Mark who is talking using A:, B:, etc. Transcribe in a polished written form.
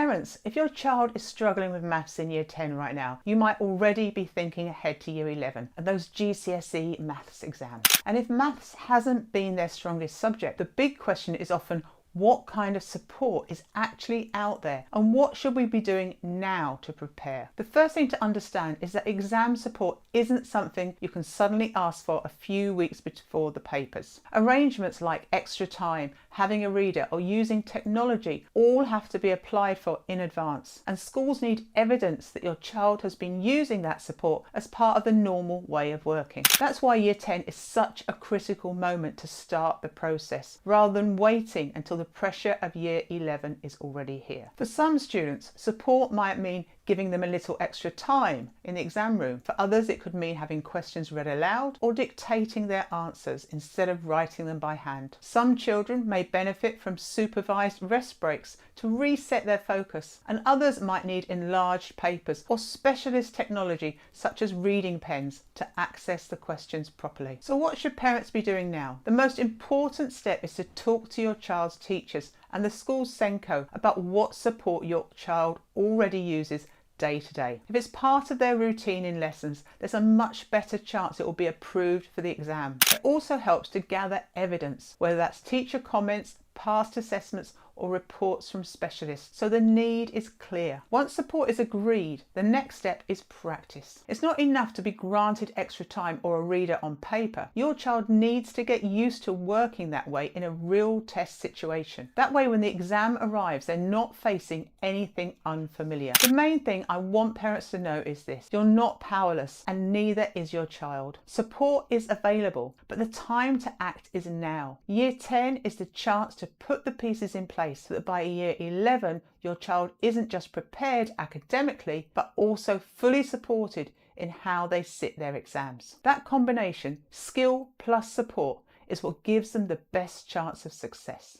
A: Parents, if your child is struggling with maths in year 10 right now, you might already be thinking ahead to year 11 and those GCSE maths exams. And if maths hasn't been their strongest subject, the big question is often, what kind of support is actually out there and what should we be doing now to prepare? The first thing to understand is that exam support isn't something you can suddenly ask for a few weeks before the papers. Arrangements like extra time, having a reader or using technology all have to be applied for in advance, and schools need evidence that your child has been using that support as part of the normal way of working. That's why year 10 is such a critical moment to start the process rather than waiting until the pressure of year 11 is already here. For some students, support might mean giving them a little extra time in the exam room. For others, it could mean having questions read aloud or dictating their answers instead of writing them by hand. Some children may benefit from supervised rest breaks to reset their focus, and others might need enlarged papers or specialist technology such as reading pens to access the questions properly. So what should parents be doing now? The most important step is to talk to your child's teachers and the school's SENCO about what support your child already uses day to day. If it's part of their routine in lessons, there's a much better chance it will be approved for the exam. It also helps to gather evidence, whether that's teacher comments, past assessments or reports from specialists, so the need is clear. Once support is agreed, the next step is practice. It's not enough to be granted extra time or a reader on paper. Your child needs to get used to working that way in a real test situation. That way, when the exam arrives, they're not facing anything unfamiliar. The main thing I want parents to know is this: you're not powerless and neither is your child. Support is available, but the time to act is now. Year 10 is the chance to put the pieces in place so that by year 11 your child isn't just prepared academically but also fully supported in how they sit their exams. That combination, skill plus support, is what gives them the best chance of success.